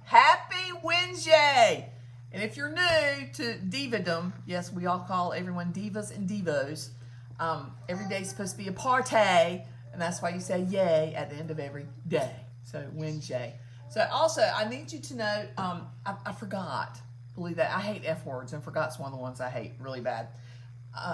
Happy Wednesday! And if you're new to Divadom, yes, we all call everyone divas and divos. Every day's supposed to be a party, and that's why you say yay at the end of every day. So Wednesday. So also, I need you to know, I forgot. Believe that. I hate F words, and forgot's one of the ones I hate really bad.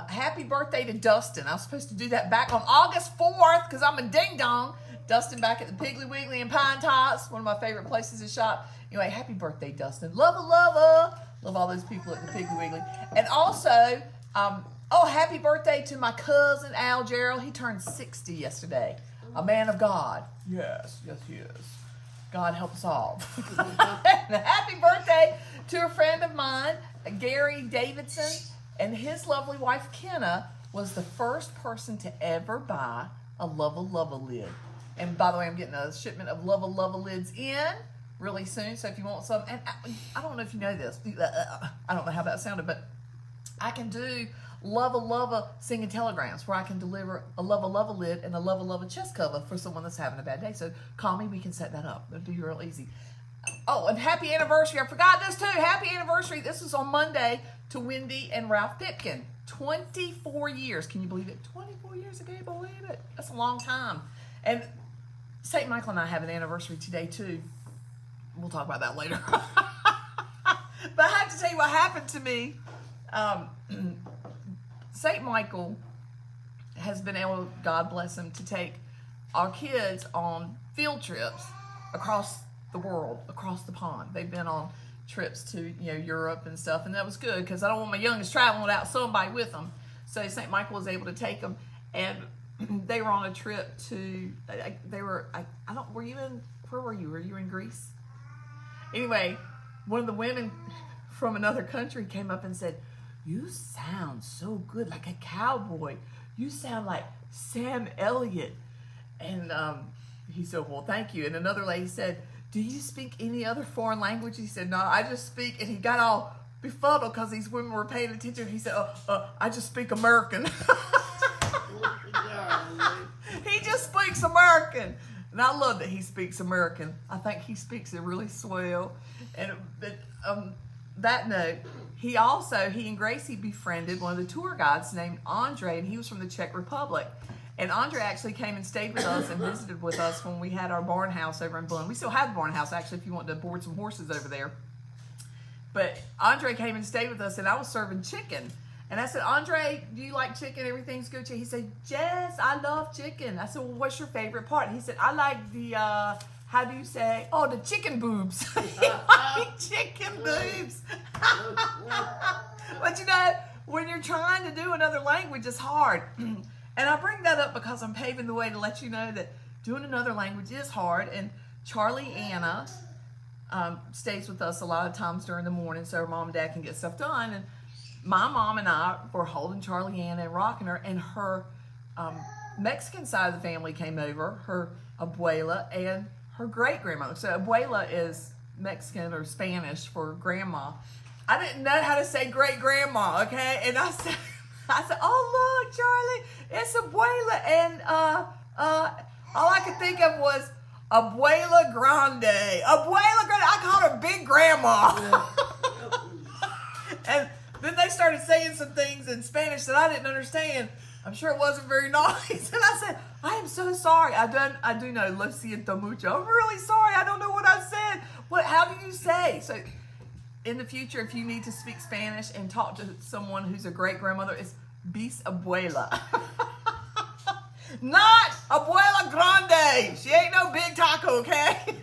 Happy birthday to Dustin. I was supposed to do that back on August 4th because I'm a ding-dong. Dustin back at the Piggly Wiggly in Pine Tots, one of my favorite places to shop. Anyway, happy birthday, Dustin. Love all those people at the Piggly Wiggly. And also, happy birthday to my cousin, Al Gerald. He turned 60 yesterday. A man of God. Yes, he is. God help us all. Happy birthday to a friend of mine, Gary Davidson. And his lovely wife, Kenna, was the first person to ever buy a Luvva lid. And by the way, I'm getting a shipment of Luvva lids in really soon. So if you want some, and I don't know if you know this. I don't know how that sounded, but I can do Luvva singing telegrams where I can deliver a Luvva lid and a Luvva chest cover for someone that's having a bad day. So call me. We can set that up. It'll be real easy. Oh, and happy anniversary. I forgot this too. Happy anniversary. This was on Monday to Wendy and Ralph Pipkin. 24 years. Can you believe it? 24 years. I can't believe it. That's a long time. And St. Michael and I have an anniversary today too. We'll talk about that later. But I have to tell you what happened to me. St. Michael has been able, God bless him, to take our kids on field trips across the world, across the pond. They've been on trips to Europe and stuff, and that was good because I don't want my youngest traveling without somebody with them. So St. Michael was able to take them, and they were on a trip to. Where were you? Were you in Greece? Anyway, one of the women from another country came up and said, "You sound so good, like a cowboy. You sound like Sam Elliott." And he said, "Well, thank you." And another lady said, "Do you speak any other foreign language?" He said, "No, I just speak," and he got all befuddled because these women were paying attention. He said, "I just speak American." He just speaks American. And I love that he speaks American. I think he speaks it really swell. And that note, he and Gracie befriended one of the tour guides named Andre, and he was from the Czech Republic. And Andre actually came and stayed with us and visited with us when we had our barn house over in Boone. We still have the barn house, actually, if you want to board some horses over there. But Andre came and stayed with us, and I was serving chicken. And I said, "Andre, do you like chicken? Everything's good." He said, "Yes, I love chicken." I said, "Well, what's your favorite part?" He said, "I like the, how do you say? Oh, the chicken boobs." He liked chicken boobs. But when you're trying to do another language, it's hard. And I bring that up because I'm paving the way to let you know that doing another language is hard. And Charlie Anna stays with us a lot of times during the morning so her mom and dad can get stuff done. And my mom and I were holding Charlie Anna and rocking her, and her Mexican side of the family came over, her abuela and her great-grandmother. So abuela is Mexican or Spanish for grandma. I didn't know how to say great-grandma, okay? And I said, "Oh, look, Charlie, it's abuela." And all I could think of was Abuela Grande. Abuela Grande. I called her Big Grandma. And then they started saying some things in Spanish that I didn't understand. I'm sure it wasn't very nice. And I said, "I am so sorry. I do know lo siento mucho. I'm really sorry. I don't know what I said." How do you say? So in the future, if you need to speak Spanish and talk to someone who's a great-grandmother, it's bisabuela. Not Abuela Grande. She ain't no big taco, okay?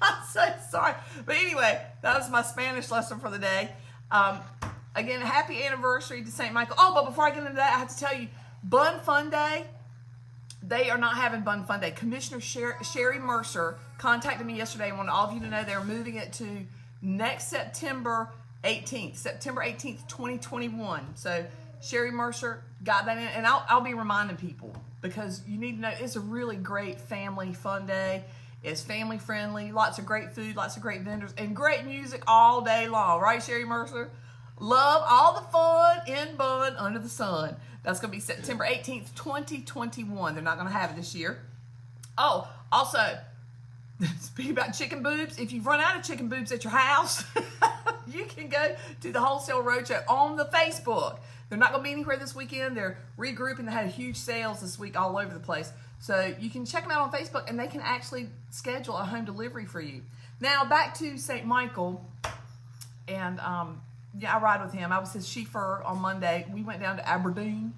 I'm so sorry. But anyway, that was my Spanish lesson for the day. Again, happy anniversary to St. Michael. Oh, but before I get into that, I have to tell you, Bun Fun Day, they are not having Bun Fun Day. Commissioner Sherry Mercer contacted me yesterday and wanted all of you to know they're moving it to next September 18th, 2021. So Sherry Mercer got that in, and I'll be reminding people because you need to know it's a really great family fun day. It's family friendly, lots of great food, lots of great vendors, and great music all day long. Right, Sherry Mercer? Love all the fun in Bun under the sun. That's going to be September 18th, 2021. They're not going to have it this year. Oh, also, speaking about chicken boobs, if you've run out of chicken boobs at your house, you can go to the Wholesale Roadshow on the Facebook. They're not going to be anywhere this weekend. They're regrouping. They had huge sales this week all over the place. So you can check them out on Facebook, and they can actually schedule a home delivery for you. Now, back to St. Michael, and yeah, I ride with him. I was his chauffeur on Monday. We went down to Aberdeen,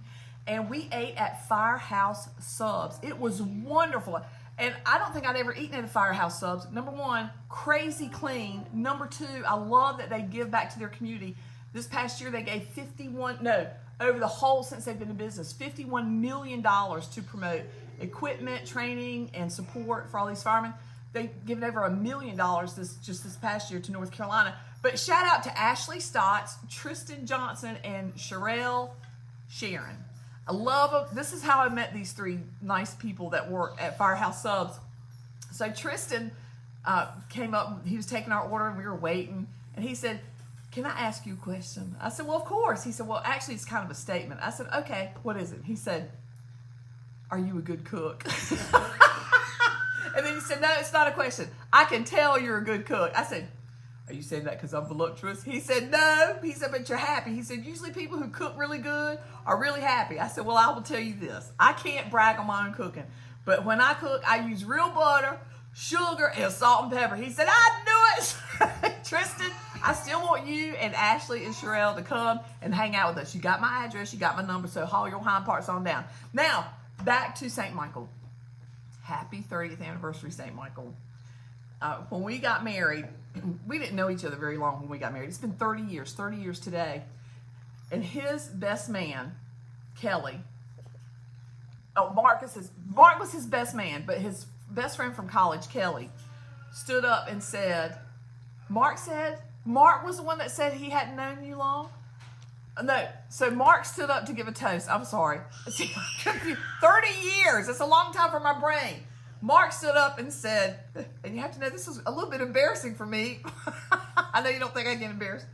and we ate at Firehouse Subs. It was wonderful. And I don't think I'd ever eaten at a Firehouse Subs. Number one, crazy clean. Number two, I love that they give back to their community. This past year, they gave over the whole, since they've been in business, $51 million to promote equipment, training, and support for all these firemen. They've given over $1 million this past year to North Carolina. But shout out to Ashley Stotts, Tristan Johnson, and Sherelle Sharon. I love them. This is how I met these three nice people that work at Firehouse Subs. So Tristan came up, he was taking our order, and we were waiting, and he said, "Can I ask you a question?" I said, "Well, of course." He said, "Well, actually, it's kind of a statement." I said, "Okay, what is it?" He said, "Are you a good cook?" And then he said, "No, it's not a question. I can tell you're a good cook." I said, "Are you saying that because I'm voluptuous?" He said, "No." He said, "But you're happy." He said, "Usually people who cook really good are really happy." I said, "Well, I will tell you this. I can't brag on my own cooking, but when I cook, I use real butter, sugar, and salt and pepper." He said, "I knew it." Tristan, I still want you and Ashley and Sherelle to come and hang out with us. You got my address, you got my number, so haul your hind parts on down. Now, back to St. Michael. Happy 30th anniversary, St. Michael. When we got married, we didn't know each other very long when we got married. It's been 30 years today. And his best man, Kelly, Mark was his best man, but his best friend from college, Kelly, stood up and said, Mark was the one that said he hadn't known you long? No, so Mark stood up to give a toast. I'm sorry. 30 years. That's a long time for my brain. Mark stood up and said, and you have to know this was a little bit embarrassing for me. I know you don't think I get embarrassed.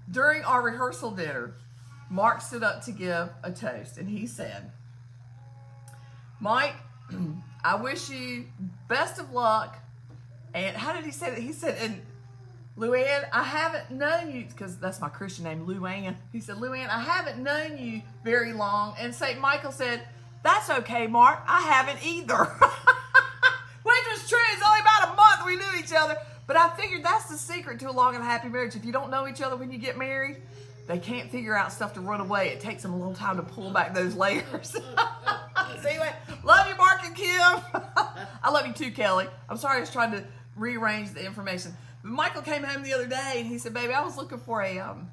During our rehearsal dinner, Mark stood up to give a toast, and he said, "Mike, I wish you best of luck." And how did he say that? He said, "And Luann, I haven't known you," because that's my Christian name, Luann. He said, "Luann, I haven't known you very long." And St. Michael said, "That's okay, Mark. I haven't either." Which was true. It's only about a month we knew each other. But I figured that's the secret to a long and happy marriage. If you don't know each other when you get married, they can't figure out stuff to run away. It takes them a little time to pull back those layers. So anyway, love you, Mark and Kim. I love you too, Kelly. I'm sorry I was trying to rearrange the information. Michael came home the other day and he said, "Baby, I was looking for an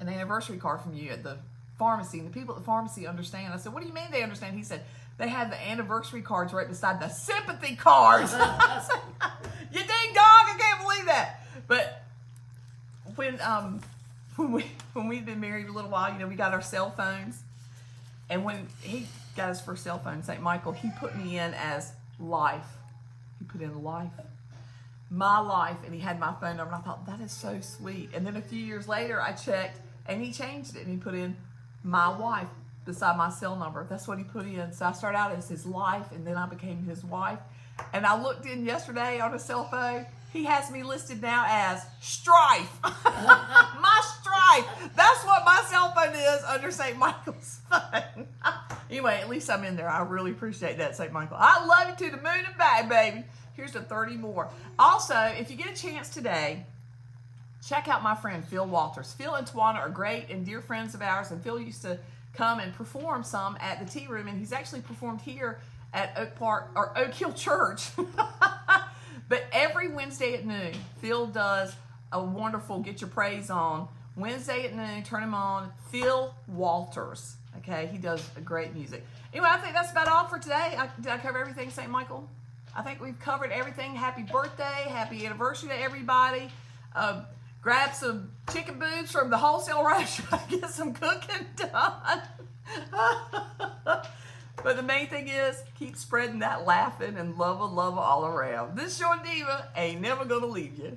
anniversary card from you at the pharmacy, and the people at the pharmacy understand." I said, "What do you mean they understand?" He said, "They have the anniversary cards right beside the sympathy cards." I said, "You ding dong, I can't believe that." But when we'd been married a little while, we got our cell phones, and when he got his first cell phone, St. Michael, he put me in as life. He put in life. My life, and he had my phone number, and I thought, that is so sweet. And then a few years later, I checked, and he changed it, and he put in my wife beside my cell number. That's what he put in. So I started out as his life, and then I became his wife. And I looked in yesterday on his cell phone. He has me listed now as Strife. My Strife. That's what my cell phone is under St. Michael's phone. Anyway, at least I'm in there. I really appreciate that, St. Michael. I love you to the moon and back, baby. Here's to 30 more. Also, if you get a chance today, check out my friend Phil Walters. Phil and Tawana are great and dear friends of ours, and Phil used to come and perform some at the Tea Room, and he's actually performed here at Oak Hill Church. But every Wednesday at noon, Phil does a wonderful Get Your Praise On. Wednesday at noon, turn him on. Phil Walters. Okay, he does great music. Anyway, I think that's about all for today. Did I cover everything, St. Michael? I think we've covered everything. Happy birthday, happy anniversary to everybody. Grab some chicken boobs from the Wholesale Roadshow, get some cooking done. But the main thing is, keep spreading that laughing and love all around. This your diva ain't never gonna leave you.